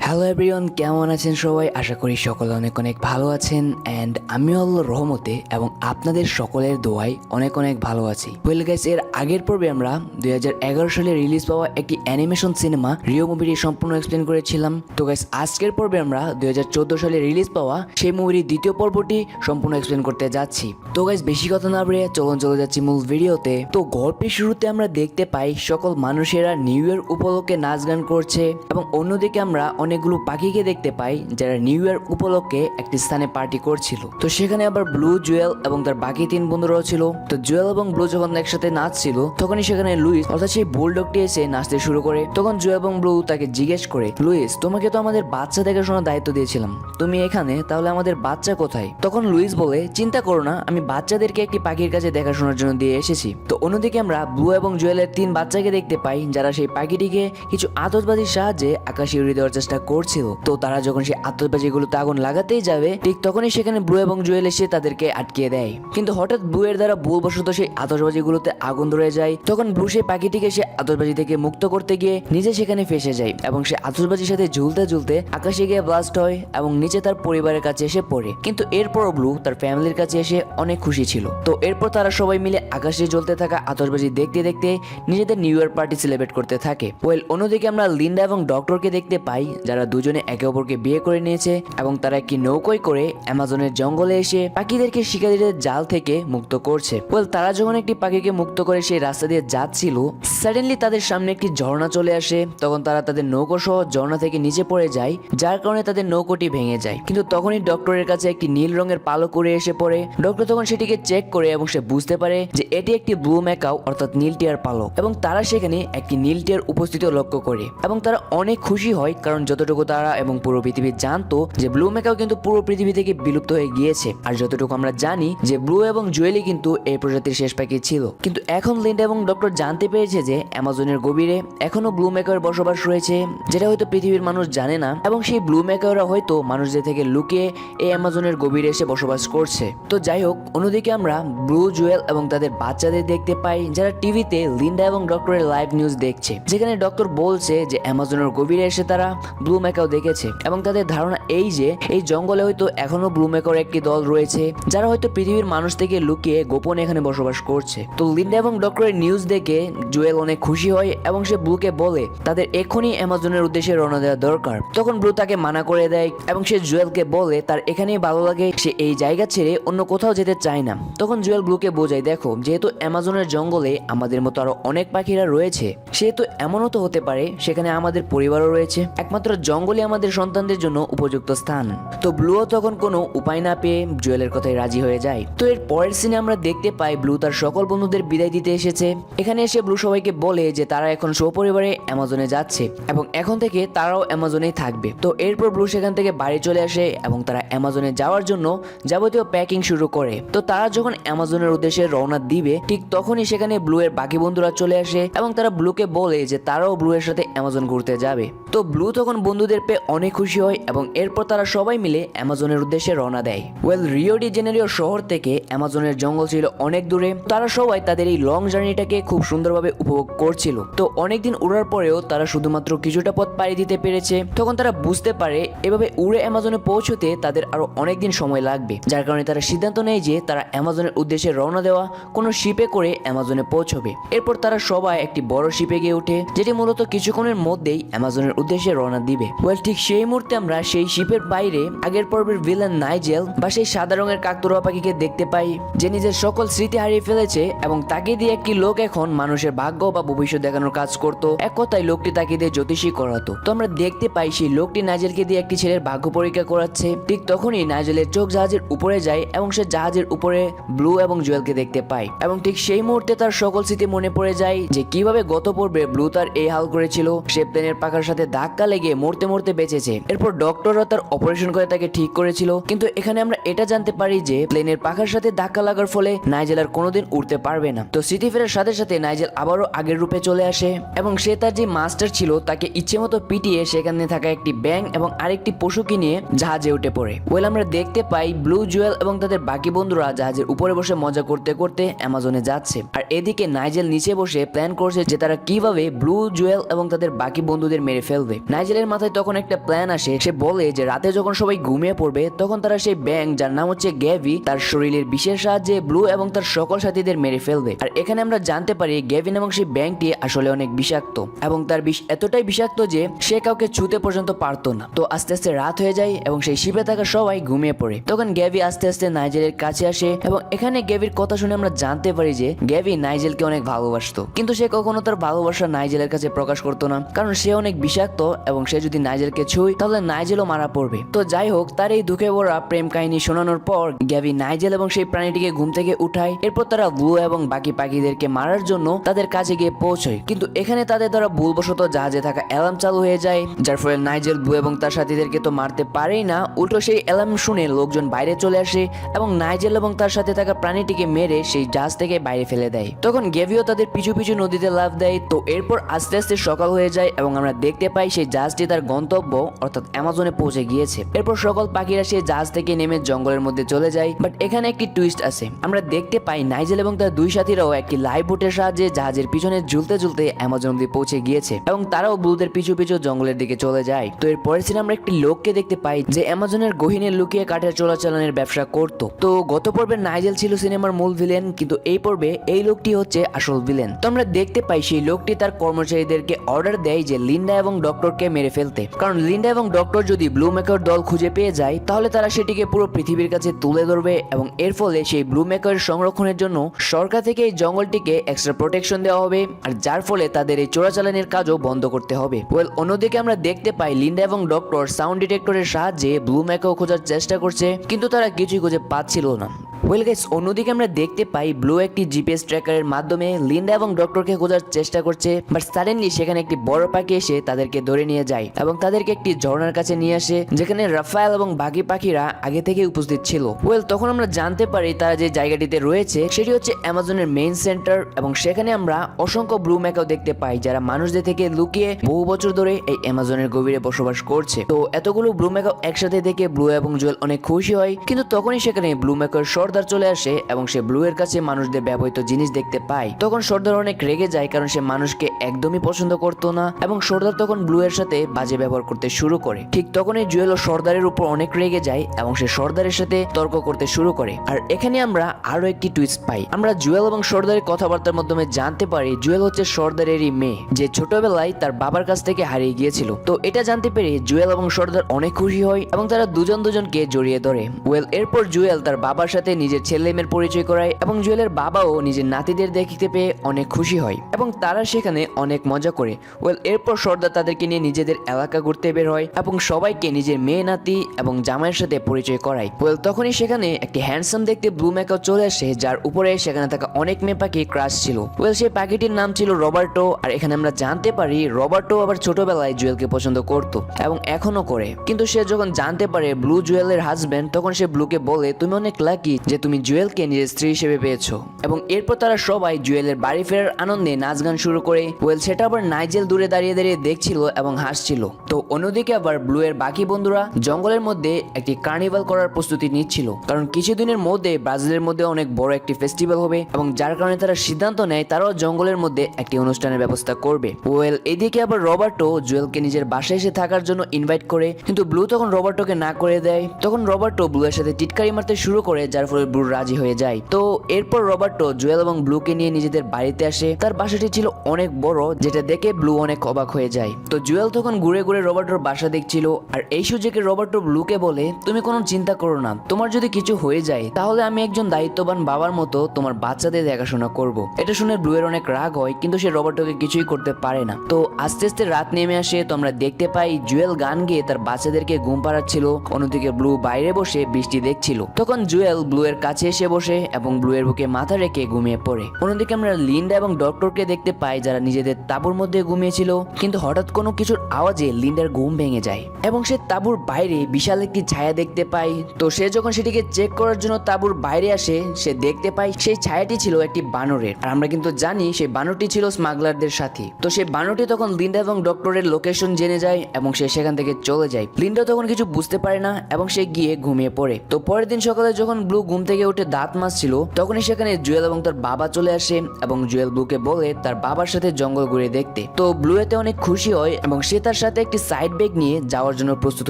Hello everyone, কেমন আছেন সবাই? আশা করি সকলে অনেক অনেক ভালো আছেন অ্যান্ড আমিও আল্লাহর রহমতে এবং আপনাদের সকলের দোয়ায় অনেক অনেক ভালো আছি। ওয়েল গাইস, এর আগের পর্বে আমরা 2011 সালে রিলিজ পাওয়া একটি অ্যানিমেশন সিনেমা রিও মুভিটি সম্পূর্ণ এক্সপ্লেন করেছিলাম। তো গাইস, আজকের পর্বে আমরা 2014 সালে রিলিজ পাওয়া সেই মুভির দ্বিতীয় পর্বটি সম্পূর্ণ এক্সপ্লেন করতে যাচ্ছি। তো গাইস, বেশি কথা না বলে চলে যাচ্ছি মূল ভিডিওতে। তো গল্পের শুরুতে আমরা দেখতে পাই সকল মানুষেরা নিউ ইয়ার উপলক্ষে নাচ গান করছে এবং অন্যদিকে আমরা অনেকগুলো পাখিকে দেখতে পাই যারা নিউ ইয়ার উপলক্ষে একটি স্থানে পার্টি করছিল। তো সেখানে আবার ব্লু, জুয়েল এবং তার বাকি তিন বন্ধুরাও ছিল। তো জুয়েল এবং ব্লু যখন একসাথে নাচছিল তখনই সেখানে লুইস অর্থাৎ সেই বুলডগটি এসে নাচতে শুরু করে। তখন জুয়েল এবং ব্লু তাকে জিজ্ঞেস করে, লুইস, তোমাকে তো আমাদের বাচ্চা দেখাশোনার দায়িত্ব দিয়েছিলাম, তুমি এখানে, তাহলে আমাদের বাচ্চা কোথায়? তখন লুইস বলে, চিন্তা করো না, আমি বাচ্চাদেরকে একটি পাখির কাছে দেখাশোনার জন্য দিয়ে এসেছি। তো অন্যদিকে আমরা ব্লু এবং জুয়েলের তিন বাচ্চাকে দেখতে পাই যারা সেই পাখিটিকে কিছু আতশবাজির সাহায্যে আকাশে উড়িয়ে দেওয়ার চেষ্টা করছিল। তো তারা যখন সেই আতশবাজিগুলোতে আগুন লাগাতেই যাবে ঠিক তখনই সেখানে ব্লু এবং জুয়েল এসে তাদেরকে আটকিয়ে দেয়। কিন্তু হঠাৎ ব্লু এর দ্বারা ভুলবশত সেই আতশবাজিগুলোতে আগুন ধরে যায়। তখন ব্লু সেই পাখিটিকে সে আতশবাজি থেকে মুক্ত করতে গিয়ে নিজে সেখানে ফেসে যায় এবং সে আতশবাজির সাথে ঝুলতে ঝুলতে আকাশে গিয়ে ব্লাস্ট হয় এবং নিচে তার পরিবারের কাছে এসে পড়ে। কিন্তু এরপর ব্লু তার ফ্যামিলির কাছে এসে অনেক খুশি ছিল। তো এরপর তারা সবাই মিলে আকাশে জ্বলতে থাকা আতশবাজি দেখতে দেখতে নিজেদের নিউ ইয়ার পার্টি সেলিব্রেট করতে থাকে। ওয়েল, অন্যদিকে আমরা লিন্ডা এবং ডক্টরকে দেখতে পাই যারা দুজনে একে অপরকে বিয়ে করে নিয়েছে এবং তারা একটি নৌকোয় করে অ্যামাজনের জঙ্গলে এসে পাখিদেরকে শিকারীদের জাল থেকে মুক্ত করছে। ওয়েল, তারা যখন একটি পাখিকে মুক্ত করে সেই রাস্তা দিয়ে যাচ্ছিল, সাডেনলি তাদের সামনে একটি ঝর্ণা চলে আসে। তখন তারা তাদের নৌকো সহ ঝর্ণা থেকে নিচে পড়ে যায়, যার কারণে তাদের নৌকোটি ভেঙে যায়। কিন্তু তখনই ডক্টরের কাছে একটি নীল রঙের পালক উড়ে এসে পড়ে। ডক্টর তখন সেটিকে চেক করে এবং সে বুঝতে পারে যে এটি একটি ব্লু ম্যাকাও অর্থাৎ নীল টিয়ার পালক এবং তারা সেখানে একটি নীল টিয়ার উপস্থিতিও লক্ষ্য করে এবং তারা অনেক খুশি হয়, কারণ যতটুকু তারা এবং পুরো পৃথিবী জানতো যে ব্লু ম্যাকাও কিন্তু পুরো পৃথিবী থেকে বিলুপ্ত হয়ে গিয়েছে। আর যতটুকু আমরা জানি যে ব্লু এবং জুয়েলি কিন্তু এই প্রজাতির শেষ পাখি ছিল। কিন্তু এখন লিন্ডা এবং ডক্টর জানতে পেরেছে যে অ্যামাজনের গভীরে এখনো ব্লু ম্যাকাওয়ের বসবাস রয়েছে, যেটা হয়তো পৃথিবীর মানুষ জানে না এবং সেই ব্লু ম্যাকাওরা হয়তো মানুষদের থেকে লুকিয়ে এই অ্যামাজনের গভীরে এসে বসবাস করছে। তো যাই হোক, অন্যদিকে আমরা ব্লু, জুয়েল এবং তাদের বাচ্চাদের দেখতে পাই যারা টিভিতে লিন্ডা এবং ডক্টরের লাইভ নিউজ দেখছে, যেখানে ডক্টর বলছে যে অ্যামাজনের গভীরে এসে তারা ব্লু ম্যাকাও দেখেছে এবং তাদের ধারণা এই যে এই জঙ্গলে হয়তো এখনো ব্লু ম্যাকাওর একটি দল রয়েছে যারা হয়তো পৃথিবীর মানুষ থেকে লুকিয়ে গোপনে এখানে বসবাস করছে। তো লিন্ডা এবং ডক্টরের নিউজ দেখে জুয়েল অনেক খুশি হয় এবং সে ব্লুকে বলে তাদের এখনই অ্যামাজনের উদ্দেশ্যে রওনা দেওয়া দরকার। তখন ব্লু তাকে মানা করে দেয় এবং সে জুয়েলকে বলে তার এখানেই ভালো লাগে, সে এই জায়গা ছেড়ে অন্য কোথাও যেতে চায় না। তখন জুয়েল ব্লুকে বোঝায়, দেখো, যেহেতু অ্যামাজনের জঙ্গলে আমাদের মতো আরো অনেক পাখিরা রয়েছে, সেহেতু এমনও তো হতে পারে সেখানে আমাদের পরিবারও রয়েছে, একমাত্র জঙ্গলে আমাদের সন্তানদের জন্য উপযুক্ত স্থান। তো ব্লুও তখন কোনো উপায় না পেয়ে জুয়েলের কথায় রাজি হয়ে যায়। তো এর পরের সিনে আমরা দেখতে পাই ব্লু তার সকল বন্ধুদের বিদায় দিতে এসেছে। এখানে এসে ব্লু সবাইকে বলে যে তারা এখন সপরিবারে অ্যামাজনে যাচ্ছে এবং এখন থেকে তারাও অ্যামাজনেই থাকবে। তো এরপর ব্লু সেখান থেকে বাড়ি চলে আসে এবং তারা অ্যামাজনে যাওয়ার জন্য যাবতীয় প্যাকিং শুরু করে। তো তারা যখন অ্যামাজনের উদ্দেশ্যে রওনা দিবে ঠিক তখনই সেখানে ব্লু এর বাকি বন্ধুরা চলে আসে এবং তারা ব্লুকে বলে যে তারাও ব্লু এর সাথে অ্যামাজন ঘুরতে যাবে। তো ব্লু তখন বন্ধুদের পেয়ে অনেক খুশি হয় এবং এরপর তারা সবাই মিলে অ্যামাজনের উদ্দেশ্যে রওনা দেয়। ওয়েল, রিও ডি জেনেরিও শহর থেকে অ্যামাজনের জঙ্গল ছিল অনেক দূরে। তারা সবাই তাদের এই লং জার্নিটাকে খুব সুন্দরভাবে উপভোগ করছিল। তো অনেকদিন উড়ার পরেও তারা শুধুমাত্র কিছুটা পথ পাড়ি দিতে পেরেছে। তখন তারা বুঝতে পারে এভাবে উড়ে অ্যামাজনে পৌঁছতে তাদের আরো অনেকদিন সময় লাগবে, যার কারণে তারা সিদ্ধান্ত নেয় যে তারা অ্যামাজনের উদ্দেশ্যে রওনা দেওয়া কোনো শিপে করে অ্যামাজনে পৌঁছবে। এরপর তারা সবাই একটি বড় শিপে গিয়ে ওঠে, যেটি মূলত কিছুক্ষণের মধ্যেই অ্যামাজনের উদ্দেশ্যে রওনা দিবে। ওয়েল, ঠিক সেই মুহূর্তে আমরা সেই শিপের বাইরে আগের পর্বের ভিলেন নাইজেল বা সেই সাদা রঙের কাকতুরা পাখিকে দেখতে পাই, যে নিজের সকল স্মৃতি হারিয়ে ফেলেছে এবং তাকে দিয়ে একটি লোক এখন মানুষের ভাগ্য বা ভবিষ্যৎ দেখানোর কাজ করতো। এক কথায় লোকটি তাকে দিয়ে জ্যোতিষী করাতো। তো আমরা দেখতে পাই সেই লোকটি নাইজেলকে দিয়ে একটি ছেলের ভাগ্য পরীক্ষা করাচ্ছে। ঠিক তখনই নাইজেলের চোখ জাহাজের উপরে যায় এবং সে জাহাজের উপরে ব্লু এবং জুয়েলকে দেখতে পায় এবং ঠিক সেই মুহূর্তে তার সকল স্মৃতি মনে পড়ে যায় যে কিভাবে গত পর্বে ব্লু তার এই হাল করেছিল, সে প্লেনের পাখার সাথে ধাক্কা লেগে মরতে মরতে বেঁচেছে। এরপর ডক্টররা তার অপারেশন করে তাকে ঠিক করেছিল। কিন্তু এখানে আমরা এটা জানতে পারি যে প্লেনের পাখার সাথে ধাক্কা লাগার ফলে নাইজেল আর কোনোদিন উঠতে পারবে না। তো স্মৃতি ফেরার সাথে সাথে নাইজেল আবারও আগের রূপে চলে আসে এবং সে তার যে মাস্টার ছিল তাকে ইচ্ছে মতো পিটিয়ে সেখানে থাকা একটি ব্যাঙ এবং আরেকটি পশুকে নিয়ে জাহাজে উঠে পড়ে। ওয়েল, আমরা দেখতে পাই ব্লু, জুয়েল এবং তাদের বাকি বন্ধুরা জাহাজের উপরে বসে মজা করতে করতে অ্যামাজনে যাচ্ছে, আর এদিকে নাইজেল নিচে বসে প্ল্যান করছে যে তারা কিভাবে ব্লু, জুয়েল এবং তাদের বাকি বন্ধুদের মেরে ফেলবে। নাইজেলের মাথায় তখন একটা প্ল্যান আসে। সে বলে যে রাতে যখন সবাই ঘুমিয়ে পড়বে তখন তারা সেই ব্যাঙ যার নাম হচ্ছে গ্যাভি তার শরীরের বিশেষ সাহায্যে ব্লু এবং তার সকল সাথীদের মেরে ফেলবে। আর এখানে আমরা জানতে পারি গ্যাভিন এবং সেই ব্যাঙটি আসলে অনেক বিষাক্ত এবং তার বিষ এতটাই বিষাক্ত যে সে কাউকে ছুতে পর্যন্ত পারতো না। তো আস্তে আস্তে রাত হয়ে যায় এবং সেই শিপে থাকা সবাই ঘুমিয়ে পড়ে। তখন গ্যাভি আস্তে আস্তে নাইজেলের কাছে আসে এবং এখানে গ্যাভির কথা শুনে আমরা জানতে পারি যে গ্যাভি নাইজেলকে অনেক ভালোবাসতো, কিন্তু সে কখনো তার ভালোবাসা নাইজেলের কাছে প্রকাশ করতো না, কারণ সে অনেক বিষাক্ত এবং সে যদি নাইজেলকে ছুঁয় তাহলে নাইজেলও মারা পড়বে। তো যাই হোক, তার এই দুঃখে ভরা প্রেম কাহিনী শোনানোর পর গ্যাভি নাইজেল এবং সেই প্রাণীটিকে ঘুম থেকে উঠায়। এরপর তারা ব্লু এবং বাকি পাখিদেরকে মারার জন্য তাদের কাছে গিয়ে পৌঁছায়, কিন্তু এখানে তাদের দ্বারা ভুলবশত জাহাজে থাকা অ্যালার্ম চালু হয়ে যায়, যার ফলে নাইজেল, ব্লু এবং তার সাথীদেরকে তো মারতে পারেই না, উল্টো সেই অ্যালার্ম শুনে লোকজন বাইরে চলে আসে এবং নাইজেল এবং তার সাথে থাকা প্রাণীটিকে মেরে সেই জাহাজ থেকে বাইরে ফেলে দেয়। তখন গ্যাভিও তাদের পিছু পিছু নদীতে লাফ দেয়। তো এরপর আস্তে আস্তে সকাল হয়ে যায় এবং আমরা দেখতে পাই সেই জাহাজটি তার গন্তব্য অর্থাৎ অ্যামাজনে পৌঁছে গিয়েছে। এরপর সকল পাখিরা সেই জাহাজ থেকে নেমে জঙ্গলের মধ্যে চলে যায়। বাট এখানে একটি টুইস্ট আছে। আমরা দেখতে পাই নাইজেল এবং তার দুই সাথীরাও একটি লাইভ বোটের সাহায্যে জাহাজের পিছনে ঝুলতে ঝুলতে অ্যামাজন অব্দি পৌঁছে গিয়েছে এবং তারাও ব্লুদের পিছু পিছু জঙ্গলের দিকে চলে যায়। তো এর পরের সিনে আমরা একটি লোককে দেখতে পাই যে অ্যামাজনের গহীনে লুকিয়ে কাঠের চোরাচালানের ব্যবসা করত। তো গত পর্বে নাইজেল ছিল সিনেমার মূল ভিলেন, কিন্তু এই পর্বে এই লোকটি হচ্ছে আসল ভিলেন। তো আমরা দেখতে পাই সেই লোকটি তার কর্মচারীদেরকে অর্ডার দেয় যে লিন্ডা এবং ডক্টরকে মেরে ফেলতে, কারণ লিন্ডা এবং ডক্টর যদি ব্লু মেকার দল খুঁজে পেয়ে যায় তাহলে তারা সেটিকে পুরো পৃথিবীর কাছে তুলে ধরবে এবং এর ফলে সেই ব্লু মেকার সংরক্ষণের জন্য সরকার থেকে এই জঙ্গলটিকে এক্সট্রা প্রোটেকশন দেওয়া হবে, আর যার ফলে তাদের এই চোরাচালানের কাজও বন্ধ করতে হবে। ওয়েল, অন্যদিকে আমরা দেখতে পাই লিন্ডা এবং ডক্টর সাউন্ড ডিটেক্টরের সাহায্যে ব্লু মেকার খোঁজার চেষ্টা করছে, কিন্তু তারা কিছুই খুঁজে পাচ্ছিল না। ওয়েল গাইস, অন্যদিকে আমরা দেখতে পাই ব্লু একটি জিপিএস ট্র্যাকারের মাধ্যমে লিন্ডা এবং ডক্টরকে খোঁজার চেষ্টা করছে, বাট সাডেনলি সেখানে একটি বড় পাখি এসে তাদেরকে ধরে নিয়ে যায় এবং তাদেরকে একটি ঝর্ণার কাছে নিয়ে আসে, যেখানে রাফায়েল এবং বাকি পাখিরা আগে থেকে উপস্থিত ছিল। ওয়েল, তখন আমরা জানতে পারি তারা যে জায়গাটিতে রয়েছে সেটি হচ্ছে অ্যামাজনের মেইন সেন্টার এবং সেখানে আমরা অসংখ্য ব্লু ম্যাকাও দেখতে পাই যারা মানুষদের থেকে লুকিয়ে বহু বছর ধরে এই অ্যামাজনের গভীরে বসবাস করছে। তো এতগুলো ব্লু ম্যাকাও একসাথে দেখে ব্লু এবং জুয়েল অনেক খুশি হয়, কিন্তু তখনই সেখানে ব্লু ম্যাকার সর্দার চলে আসে এবং সে ব্লু এর কাছে মানুষদের ব্যবহৃত জিনিস দেখতে পায়। তখন সর্দার অনেক রেগে যায়, কারণ সে মানুষকে একদমই পছন্দ করতো না এবং সর্দার তখন ব্লু এর সাথে বাজে ব্যবহার করতে শুরু করে। ঠিক তখনই জুয়েল ও সর্দারের উপর অনেক রেগে যায় এবং সে সর্দারের সাথে তর্ক করতে শুরু করে। আর এখানে আমরা আরো একটি টুইস্ট পাই। আমরা জুয়েল এবং সর্দারের কথাবার্তার মাধ্যমে জানতে পারি জুয়েল হচ্ছে সর্দারেরই মেয়ে, যে ছোটবেলায় তার বাবার কাছ থেকে হারিয়ে গিয়েছিল। তো এটা জানতে পেরে জুয়েল এবং সর্দার অনেক খুশি হয় এবং তারা দুজন দুজনকে জড়িয়ে ধরে। ওয়েল, এরপর জুয়েল তার বাবার সাথে নিজের ছেলেমেয়ের পরিচয় করায় এবং জুয়েলের বাবাও নিজের নাতিদের দেখতে পেয়ে অনেক খুশি হয় এবং তারা সেখানে অনেক মজা করে। ওয়েল, এরপর সর্দার তাদেরকে নিয়ে নিজেদের এলাকা ঘুরতে বের হয় এবং সবাইকে নিজের মেয়ে, নাতি এবং জামাইয়ের সাথে পরিচয় করায়। ওয়েল, তখনই সেখানে একটি হ্যান্ডসাম দেখতে ব্লু ম্যাকাও চলে আসে, যার উপরে সেখানে থাকা অনেক মেয়ে পাখি ক্রাশ ছিল। ওয়েল, সেই পাখিটির নাম ছিল রবার্টো। আর এখানে আমরা জানতে পারি রবার্টো আবার ছোটবেলায় জুয়েলকে পছন্দ করতো এবং এখনো করে, কিন্তু সে যখন জানতে পারে ব্লু জুয়েলের হাজবেন্ড, তখন সে ব্লুকে বলে তুমি অনেক লাকি যে তুমি জুয়েলকে নিজের স্ত্রী হিসেবে পেয়েছো। এবং এরপর তারা সবাই জুয়েলের বাড়ি ফেরার আনন্দে নাচ গান শুরু করে। ওয়েল, সেটা আবার নাইজেল দূরে দাঁড়িয়ে দাঁড়িয়ে দেখছিল এবং হাসছিল। তো অন্যদিকে আবার ব্লু এর বাকি বন্ধুরা জঙ্গলের মধ্যে একটি কার্নিভাল করার প্রস্তুতি নিচ্ছিল, কারণ কিছুদিনের মধ্যে ব্রাজিলের মধ্যে অনেক বড় একটি ফেস্টিভ্যাল হবে এবং যার কারণে তারা সিদ্ধান্ত নেয় তারাও জঙ্গলের মধ্যে একটি অনুষ্ঠানের ব্যবস্থা করবে। ওয়েল, এদিকে আবার রবার্টো জুয়েলকে নিজের বাসায় এসে থাকার জন্য ইনভাইট করে, কিন্তু ব্লু তখন রবার্টোকে না করে দেয়। তখন রবার্টো ব্লু এর সাথে টিটকারি মারতে শুরু করে, যার ফলে ব্লু রাজি হয়ে যায়। তো এরপর রবার্টো জুয়েল এবং ব্লুকে নিয়ে নিজেদের বাড়িতে আসে। তার বাসাটি ছিল অনেক বড়, যেটা দেখে ব্লু অনেক অবাক হয়ে যায়। তো জুয়েল তখন ঘুরে ঘুরে রবার্টোর বাসা দেখছিল, আর এই সুযোগে রবার্টো ব্লুকে বলে তুমি কোনো চিন্তা করো না, তোমার যদি কিছু হয়ে যায় তাহলে আমি একজন দায়িত্ববান বাবার মতো তোমার বাচ্চাদের দেখাশোনা করব। এটা শুনে ব্লু এর অনেক রাগ হয়, কিন্তু সে রবার্টোকে কিছুই করতে পারে না। তো আস্তে আস্তে রাত নেমে আসে। তো আমরা দেখতে পাই জুয়েল গান গেয়ে তার বাচ্চাদেরকে ঘুম পাড়াচ্ছিল, অন্যদিকে ব্লু বাইরে বসে বৃষ্টি দেখছিল। তখন জুয়েল ব্লু এর কাছে এসে বসে এবং ব্লু এর বুকে মাথা রেখে ঘুমিয়ে পড়ে। অন্যদিকে আমরা লিন্ডা এবং ডক্টরকে দেখতে পাই যারা নিজেদের তাঁবুর মধ্যে ঘুমিয়েছিল, কিন্তু হঠাৎ কোনো কিছুর আওয়াজে লিন্ডার ঘুম ভেঙে যায় এবং সে তাঁবুর বাইরে বিশাল একটি ছায়া দেখতে পায়। তো সে যখন সেটিকে চেক করার জন্য তাঁবুর বাইরে আসে, সে দেখতে পায় সেই ছায়াটি ছিল একটি বানরের। আর আমরা কিন্তু জানি সেই বানরটি ছিল স্মাগলারদের সাথী। তো সেই বানরটি তখন লিন্ডা এবং ডক্টরের লোকেশন জেনে যায় এবং সে সেখান থেকে চলে যায়। লিন্ডা তখন কিছু বুঝতে পারে না এবং সে গিয়ে ঘুমিয়ে পড়ে। তো পরের দিন সকালে যখন ব্লু ঘুম থেকে উঠে দাঁত মাজছিল তখনই সেখানে জুয়েল এবং তার বাবা চলে আসে এবং জুয়েল ব্লুকে বলে তার বাবার সাথে জঙ্গল ঘুরে দেখতে। তো ব্লু এতে অনেক খুশি হয় এবং সে তার সাথে একটি সাইড ব্যাগ নিয়ে যাওয়ার জন্য প্রস্তুত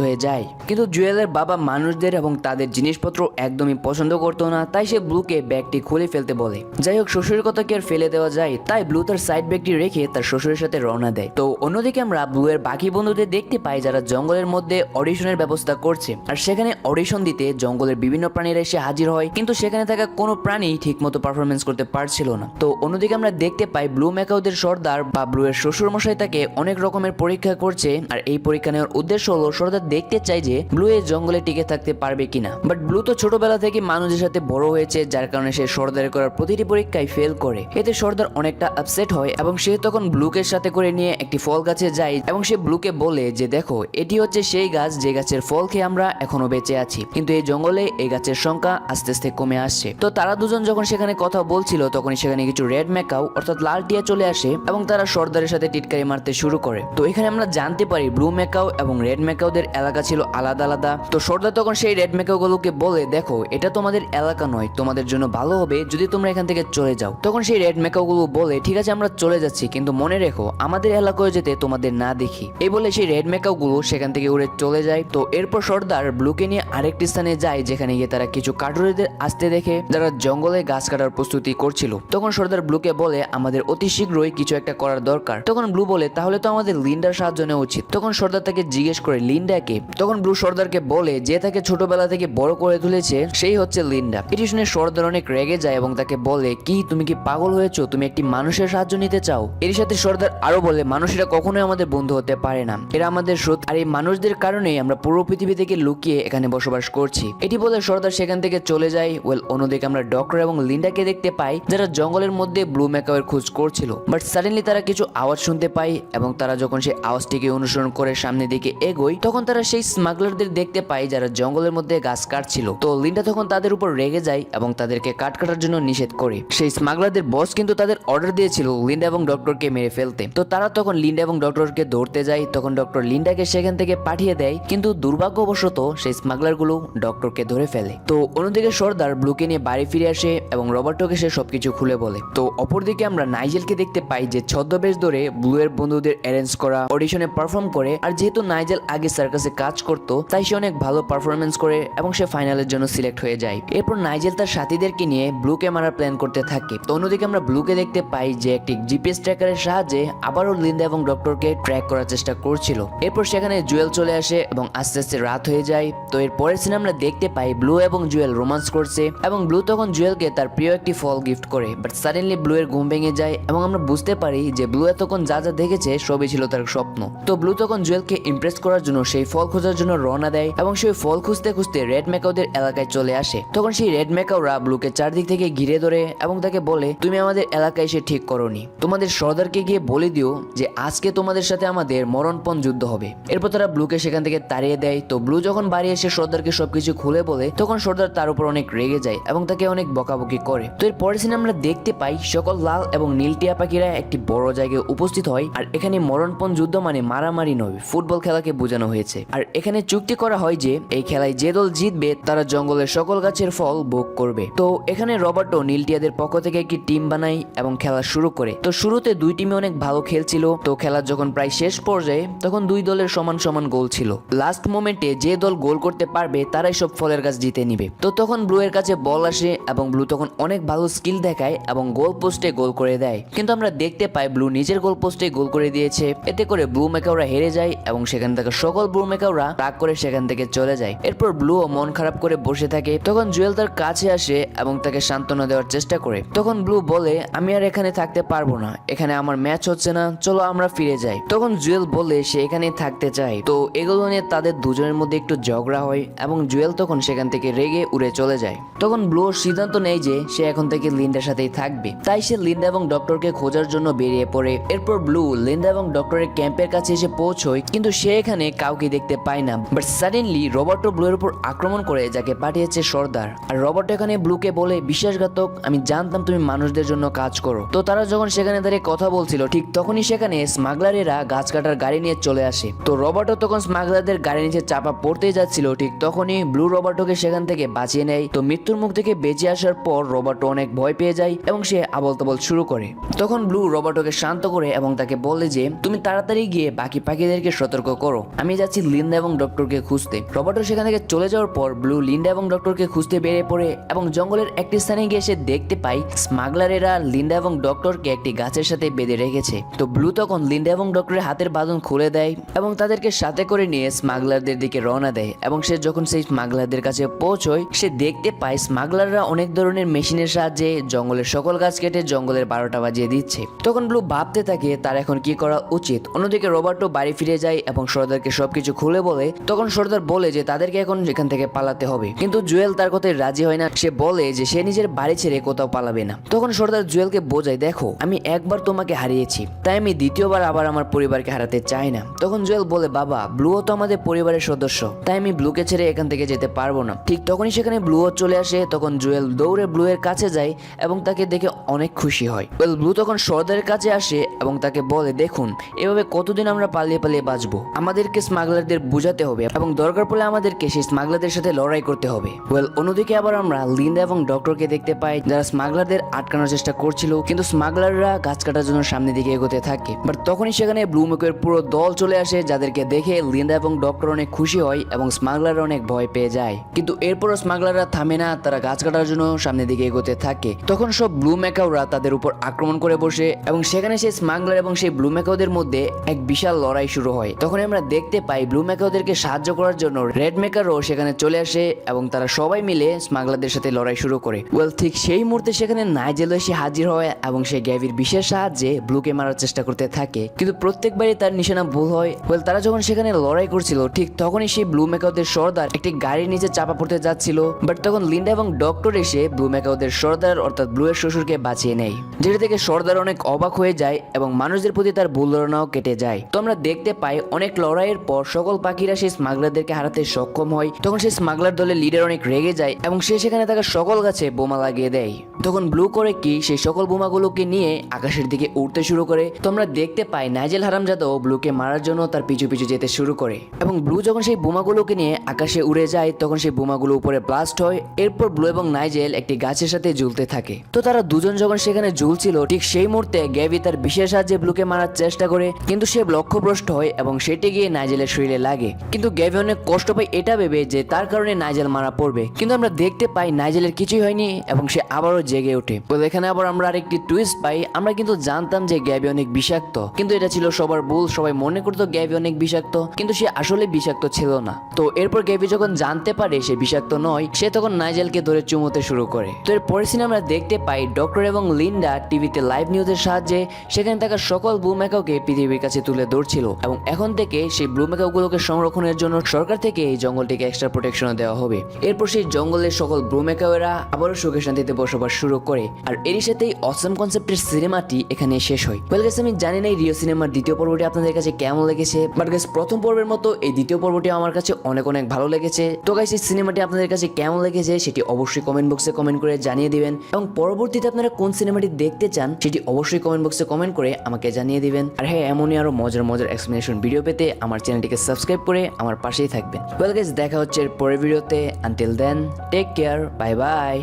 হয়ে যায়। কিন্তু জুয়েলের বাবা মানুষদের এবং তাদের জিনিসপত্র একদমই পছন্দ করতো না, তাই সে ব্লুকে ব্যাগটি খুলে ফেলতে বলে। যাই হোক, শ্বশুরের কথা কি আর ফেলে দেওয়া যায়, তাই ব্লু তার সাইড ব্যাগটি রেখে তার শ্বশুরের সাথে রওনা দেয়। তো অন্যদিকে আমরা ব্লু এর বাকি বন্ধুদের দেখতে পাই যারা জঙ্গলের মধ্যে অডিশনের ব্যবস্থা করছে। আর সেখানে অডিশন দিতে জঙ্গলের বিভিন্ন প্রাণীরা এসে হাজির হয়, কিন্তু সেখানে থাকা কোনো প্রাণী ঠিকমতো পারফরমেন্স করতে পারছিল না। তো অন্যদিকে আমরা দেখতে পাই ব্লু ম্যাকাওদের সর্দার বা ব্লু এর শ্বশুর মশাই তাকে অনেক রকমের পরীক্ষা করছে। আর এই পরীক্ষা নেওয়ার উদ্দেশ্য হলো সর্দার দেখতে চাই যে ব্লু এই জঙ্গলে টিকে থাকতে পারবে কিনা। বাট ব্লু তো ছোটবেলা থেকে মানুষের সাথে বড় হয়েছে, যার কারণে সে সর্দারের করার প্রতিটি পরীক্ষায় ফেল করে। এতে সর্দার অনেকটা আপসেট হয় এবং সে তখন ব্লুকে সাথে করে নিয়ে একটি ফল গাছে যায় এবং সে ব্লুকে বলে যে দেখো, এটি হচ্ছে সেই গাছ যে গাছের ফল খেয়ে আমরা এখনো বেঁচে আছি, কিন্তু এই জঙ্গলে এই গাছের সংখ্যা আস্তে আস্তে কমে আসছে। তো তারা দুজন যখন সেখানে কথা বলছিল তখনই সেখানে কিছু রেড ম্যাকাও অর্থাৎ লাল টিয়া চলে আসে এবং তারা সর্দারের সাথে টিটকারি মারতে শুরু করে। তো এখানে আমরা জানতে পারি ব্লু ম্যাকাও এবং রেড ম্যাকাওদের এলাকা ছিল আলাদা আলাদা। তো সর্দার তখন সেই রেড ম্যাকাওগুলোকে বলে দেখো, এটা তোমাদের এলাকা নয়, তোমাদের জন্য ভালো হবে যদি তোমরা এখান থেকে চলে যাও। তখন সেই রেড ম্যাকাওগুলো বলে ঠিক আছে আমরা চলে যাচ্ছি, কিন্তু মনে রেখো আমাদের এলাকায় যেতে তোমাদের না দেখি। এই বলে সেই রেড ম্যাকাওগুলো সেখান থেকে উড়ে চলে যায়। তো এরপর সর্দার ব্লুকে নিয়ে আরেকটি স্থানে যায় যেখানে গিয়ে তারা কিছু কাঠুরেদের আসতে দেখে যারা জঙ্গলে গাছ কাটার প্রস্তুতি করছিল। তখন সর্দার ব্লুকে বলে আমাদের অতি শীঘ্রই কিছু একটা করার দরকার। তখন ব্লু বলে তাহলে তো আমাদের লিন্ডার সাহায্য নেওয়া উচিত। তখন সর্দার তাকে জিজ্ঞেস করে লিন্ডা কে? তখন ব্লু সর্দারকে বলে যে তাকে ছোটবেলা থেকে বড় করে তুলেছে সেই হচ্ছে লিন্ডা। এটি শুনে সর্দার অনেক রেগে যায় এবং তাকে বলে কি তুমি কি পাগল হয়েছো? তুমি একটি মানুষের সাহায্য নিতে চাও? এর সাথে সর্দার আরো বলে মানুষেরা কখনোই আমাদের বন্ধু হতে পারে না, এরা আমাদের শত্রু, আর এই মানুষদের কারণেই আমরা পুরো পৃথিবী থেকে লুকিয়ে এখানে বসবাস করছি। এটি বলে সর্দার সেখান থেকে চলে যায়। অন্যদিকে আমরা ডক্টর এবং লিন্ডাকে দেখতে পাই যারা জঙ্গলের মধ্যে ব্লু ম্যাকাওয়ের খোঁজ করছিল। বাট সাডেনলি তারা কিছু আওয়াজ শুনতে পায় এবং তারা যখন সেই আওয়াজটিকে অনুসরণ করে সামনের দিকে এগোয় তখন তারা সেই স্মাগলারদের দেখতে পায় যারা জঙ্গলের মধ্যে গাছ কাটছিল। তো লিন্ডা তখন তাদের উপর রেগে যায় এবং তাদেরকে কাট কাটার জন্য নিষেধ করে। সেই স্মাগলারদের বস কিন্তু তাদের অর্ডার দিয়েছিল লিন্ডা এবং ডক্টরকে মেরে ফেলতে। তো তারা তখন লিন্ডা এবং ডক্টরকে ধরতে যায়। তখন ডক্টর লিন্ডাকে সেখান থেকে পাঠিয়ে দেয়, কিন্তু দুর্ভাগ্যবশত সেই স্মাগলারগুলো ডক্টরকে ধরে ফেলে। তো অন্যদিকে সর্দার ব্লুকে নিয়ে বাড়ি ফিরে আসে এবং রবার্টোকে সে সবকিছু খুলে বলে। তো অপরদিকে আমরা নাইজেলকে দেখতে পাই যে ছদ্মবেশ ধরে ব্লু এর বন্ধুদের অ্যারেঞ্জ করা অডিশনে পারফর্ম করে। আর যেহেতু নাইজেল আগে সার্কাসে কাজ করত তাই সে অনেক ভালো পারফরমেন্স করে এবং সে ফাইনালের জন্য সিলেক্ট হয়ে যায়। এরপর নাইজেল তার সাথীদেরকে নিয়ে ব্লুকে মারার প্ল্যান করতে থাকে। তো অন্যদিকে আমরা ব্লুকে দেখতে পাই যে একটি জিপিএস ট্র্যাকারের সাহায্যে আবারও লিন্ডা এবং ডক্টরকে ট্র্যাক করার চেষ্টা করছিল। এরপর সেখানে জুয়েল চলে আসে এবং আস্তে আস্তে রাত হয়ে যায়। তো এর পরের সিনে আমরা দেখতে পাই ব্লু এবং জুয়েল রোমান্স করছে এবং ব্লু তখন জুয়েলকে তার প্রিয় একটি ফল গিফট করে। বাট সাডেনলি ব্লু এর ঘুম ভেঙে যায় এবং আমরা বুঝতে পারি যে ব্লু এতক্ষণ যা যা দেখেছে সবই ছিল তার স্বপ্ন। তো ব্লু তখন জুয়েলকে ইমপ্রেস করার জন্য সেই ফল খোঁজার জন্য রওনা দেয় এবং সেই ফল খুঁজতে খুঁজতে রেড ম্যাকাওদের এলাকায় চলে আসে। তখন সেই রেড ম্যাকাওরা ব্লুকে চারদিক থেকে ঘিরে ধরে এবং তাকে বলে তুমি আমাদের এলাকায় এসে ঠিক করোনি, তোমাদের সর্দারকে গিয়ে বলে দিও যে আজকে তোমাদের সাথে আমাদের মরণপণ যুদ্ধ হবে। এরপর তারা ব্লুকে সেখান থেকে তাড়িয়ে দেয়। তো ব্লু যখন বাড়ি এসে সর্দারকে সবকিছু খুলে বলে তখন সর্দার তার উপর অনেক রেগে যায় এবং তাকে অনেক বকাবকি করে। তো এর পরের সিনে আমরা দেখতে পাই সকল লাল এবং নীল টিয়া পাখিরা একটি বড় জায়গায় উপস্থিত হয়। আর এখানে মরণপণ যুদ্ধ মানে মারামারি নয়, ফুটবল খেলাকে বোঝানো হয়েছে। আর এখানে চুক্তি করা হয় যে এই খেলায় যে দল জিতবে তারা জঙ্গলের সকল গাছের ফল ভোগ করবে। তো এখানে রবার্টো নীল টিয়াদের পক্ষ থেকে একটি টিম বানায় এবং খেলা শুরু করে। তো শুরুতে দুই টিমে অনেক ভালো খেলছিল। তো খেলা যখন প্রায় শেষ পর্যায়ে তখন দুই দলের সমান সমান গোল ছিল। লাস্ট মোমেন্টে যে দল গোল করতে পারবে তারাই সব ফলের গাছ জিতে নিবে। তো তখন ব্লু এর কাছে বল আসে এবং ব্লু তখন অনেক ভালো স্কিল দেখায় এবং গোল পোস্টে গোল করে দেয়। কিন্তু আমরা দেখতে পাই ব্লু নিজের গোল পোস্টে গোল করে দিয়েছে। এতে করে ব্লু ম্যাকাওরা হেরে যায় এবং সেখান থেকে সকল ব্লু ম্যাকাওরা রাগ করে সেখান থেকে চলে যায়। এরপর ব্লু মন খারাপ করে বসে থাকে। তখন জুয়েল তার কাছে আসে এবং তাকে সান্ত্বনা দেওয়ার চেষ্টা করে। তখন ব্লু বলে আমি আর এখানে থাকতে পারবো না, এখানে আমার ম্যাচ হচ্ছে না, চলো আমরা ফিরে যাই। তখন জুয়েল বলে সে এখানেই থাকতে চায়। তো এগুলো নিয়ে তাদের দুজনের মধ্যে একটু ঝগড়া হয় এবং জুয়েল তখন সেখান থেকে রেগে উড়ে চলে যায়। তখন ব্লু সিদ্ধান্ত নেয় যে সে এখন থেকে লিন্ডার সাথেই থাকবে। তাই সে লিন্ডা এবং ডক্টরকে খোঁজার জন্য বেরিয়ে পড়ে। এরপর ব্লু লিন্ডা এবং ডক্টরের ক্যাম্পের কাছে এসে পৌঁছয়, কিন্তু সে এখানে কাউকে দেখতে পায় না। বাট সাডেনলি রবার্টো ব্লু এর উপর আক্রমণ করে যাকে পাঠিয়েছে সর্দার। আর রবার্টো এখানে ব্লুকে বলে বিশ্বাসঘাতক, আমি জানতাম তুমি মানুষদের জন্য কাজ করো। তো তারা যখন সেখানে দাঁড়িয়ে কথা বলছিল ঠিক তখনই সেখানে স্মাগলারেরা গাছ কাটার গাড়ি নিয়ে চলে আসে। তো রবার্টো তখন স্মাগলারদের গাড়ি নিচে চাপা পড়তেই যাচ্ছিল, ঠিক তখনই ব্লু রবার্টোকে সেখান থেকে বাঁচিয়ে নেয় নেয়। তো মৃত্যুর মুখ থেকে বেঁচে আসার পর রবার্টো অনেক ভয় পেয়ে যায় এবং সে আবল তাবল শুরু করে। তখন ব্লু রবার্টোকে শান্ত করে এবং তাকে বলে যে তুমি তাড়াতাড়ি গিয়ে বাকি পাখিদেরকে সতর্ক করো, আমি যাচ্ছি লিন্ডা এবং ডক্টরকে খুঁজতে। রবার্টো সেখান থেকে চলে যাওয়ার পর ব্লু লিন্ডা এবং ডক্টরকে খুঁজতে বেরিয়ে পড়ে এবং জঙ্গলের একটি স্থানে গিয়ে সে দেখতে পায় স্মাগলারেরা লিন্ডা এবং ডক্টরকে একটি গাছের সাথে বেঁধে রেখেছে। তো ব্লু তখন লিন্ডা এবং ডক্টরের হাতের বাঁধন খুলে দেয় এবং তাদেরকে সাথে করে নিয়ে স্মাগলারদের দিকে রওনা দেয়। এবং সে যখন সেই স্মাগলারদের কাছে পৌঁছয় সে দেখতে পায় স্মাগলাররা অনেক ধরনের মেশিনের সাহায্যে জঙ্গলের সকল গাছ কেটে জঙ্গলের 12টা বাজিয়ে দিচ্ছে। তখন ব্লু ভাবতে থাকে তার এখন কি করা উচিত। অন্যদিকে রবার্টো বাড়ি ফিরে যায় এবং সর্দারকে সবকিছু খুলে বলে। তখন সর্দার বলে যে তাদেরকে এখন এখান থেকে পালাতে হবে, কিন্তু জুয়েল তার কথায় রাজি হয় না। সে বলে যে সে নিজের বাড়ি ছেড়ে কোথাও পালাবে না। তখন সর্দার জুয়েলকে বোঝায় দেখো আমি একবার তোমাকে হারিয়েছি, তাই আমি দ্বিতীয়বার আবার আমার পরিবারকে হারাতে চাই না। তখন জুয়েল বলে বাবা ব্লুও তো আমাদের পরিবারের সদস্য, তাই আমি ব্লুকে ছেড়ে এখান থেকে যেতে পারবো না। ঠিক তখনই সেখানে ব্লুও চলে আসে। তখন জুয়েল দৌড়ে ব্লু এর কাছে যায় এবং তাকে দেখে অনেক খুশি হয়। ব্লু তখন সর্দারের কাছে আসে এবং তাকে বলে দেখুন এভাবে কতদিন আমরা পালিয়ে পালিয়ে বাঁচবো, আমাদেরকে স্মাগলারদের বুঝাতে হবে এবং দরকার পড়লে আমাদেরকে সেই স্মাগলারদের সাথে লড়াই করতে হবে। অন্যদিকে আবার আমরা লিন্ডা এবং ডক্টরকে দেখতে পাই যারা স্মাগলারদের আটকানোর চেষ্টা করছিল, কিন্তু স্মাগলাররা গাছ কাটার জন্য সামনের দিকে এগোতে থাকে। বাট তখনই সেখানে ব্লু মেকের পুরো দল চলে আসে, যাদেরকে দেখে লিন্ডা এবং ডক্টর অনেক খুশি হয় এবং স্মাগলাররা অনেক ভয় পেয়ে যায়। কিন্তু এরপরও স্মাগলাররা থামে না, তারা গাছ কাটার জন্য সামনের দিকে এগোতে থাকে। তখন সব ব্লু মেকাওরা তাদের উপর আক্রমণ করে বসে এবং সেখানে সেই স্মাগলার এবং সেই ব্লু মেকাওদের মধ্যে এক বিশাল লড়াই শুরু হয়। তখন আমরা দেখতে পাই ব্লু মেকাওদেরকে সাহায্য করার জন্য রেড মেকারও সেখানে চলে আসে এবং তারা সবাই মিলে স্মাগলারদের সাথে লড়াই শুরু করে। ঠিক সেই মুহূর্তে সেখানে নাইজেল এসে হাজির হয় এবং সে গ্যাভির বিশেষ সাহায্যে ব্লুকে মারার চেষ্টা করতে থাকে, কিন্তু প্রত্যেকবারই তার নিশানা ভুল হয়। তারা যখন সেখানে লড়াই করছিল ঠিক তখনই সেই ব্লু মেকাওদের সর্দার একটি গাড়ির নিচে চাপা পড়তে যাচ্ছিল। বাট তখন লিন্ডা এবং ডক্টর এসে ব্লু মেকাওদের সর্দার অর্থাৎ ব্লু এর শ্বশুরকে বাঁচিয়ে নেয়, যেটা থেকে সর্দার অনেক অবাক হয়ে যায় এবং মানুষদের প্রতি তার ভুল ধারণাও কেটে যায়। তো আমরা দেখতে পাই অনেক লড়াইয়ের পর সকল পাখিরা সেই স্মাগলারদেরকে হারাতে সক্ষম হয়। তখন সেই স্মাগলার দলের লিডার অনেক রেগে যায় এবং সে সেখানে থাকা সকল গাছে বোমা লাগিয়ে দেয়। তখন ব্লু করে কি সেই সকল বোমাগুলোকে নিয়ে আকাশের দিকে উঠতে শুরু করে। তো আমরা দেখতে পাই নাইজেল হারামজাদাও ব্লুকে মারার জন্য তার পিছু পিছু যেতে শুরু করে এবং ব্লু যখন সেই বোমাগুলোকে নিয়ে আকাশে উড়ে যায় তখন সেই বোমাগুলো উপরে ব্লাস্ট হয়। এরপর ব্লু এবং নাইজেল একটি গাছের সাথে ঝুলতে থাকে। তো তারা দুজন যখন সেখানে ঝুলছিল ঠিক সেই মুহূর্তে গ্যাভি তার বিশেষ সাহায্যে ব্লুকে মারার চেষ্টা করে, কিন্তু সে লক্ষ্যভ্রষ্ট হয় এবং সেটি গিয়ে নাইজেলের শরীরে লাগে। কিন্তু গ্যাভি অনেক কষ্ট পায় এটা ভেবে যে তার কারণে নাইজেল মারা পড়বে, কিন্তু আমরা দেখতে পাই নাইজেলের কিছুই হয়নি এবং সে আবারও জেগে ওঠে। তো এখানে আবার আমরা আরেকটি টুইস্ট পাই। আমরা কিন্তু জানতাম যে গ্যাভি অনেক বিষাক্ত, কিন্তু এটা ছিল সবার ভুল। সবাই মনে করতো গ্যাভি অনেক বিষাক্ত, কিন্তু সে আসলে বিষাক্ত ছিল না। তো এরপর গ্যাভি যখন জানতে পারে সে বিষাক্ত নয়, সে তখন নাইজেলকে ধরে চুমোতে শুরু করে। তো এর পরের সিনে আমরা দেখতে পাই ডক্টর এবং লিন্ডা টিভিতে লাইভ নিউজের সাহায্যে সেখানে থাকা সকল ব্লু মেকাওকে পৃথিবীর কাছে তুলে ধরছিল এবং এখন থেকে সেই ব্লু মেকাওগুলোকে সংরক্ষণের জন্য সরকার থেকে এই জঙ্গলটিকে এক্সট্রা প্রোটেকশন দেওয়া হবে। এরপর সেই জঙ্গলের সকল ব্লু মেকাওয়েরা আবারও সুখে শান্তিতে বসবাস শুরু করে। আর এরই সাথেই অসম কনসেপ্টের সিনেমাটি এখানে শেষ হয়। গাইস আমি জানি না এই রিও সিনেমার দ্বিতীয় পর্বটি আপনাদের কাছে কেমন লেগেছে, বাট গাইস প্রথম পর্বের মতো এই দ্বিতীয় পর্বটি আমার কাছে অনেক অনেক ভালো লেগেছে। তো গাইস এই সিনেমাটি আপনাদের কাছে কেমন লেগেছে সেটি অবশ্যই কমেন্ট বক্সে কমেন্ট করে জানিয়ে দিবেন এবং পরবর্তীতে আপনারা কোন সিনেমাটি দেখতে চান সেটি অবশ্যই কমেন্ট বক্সে কমেন্ট করে আমাকে জানিয়ে দিবেন। আর হ্যাঁ, এমনই আরো মজার মজার এক্সপ্লেনেশন ভিডিও পেতে আমার চ্যানেলটিকে সাবস্ক্রাইব করে আমার পাশেই থাকবেন। গাইস দেখা হচ্ছে এর পরের ভিডিওতে। Until then take care, bye by.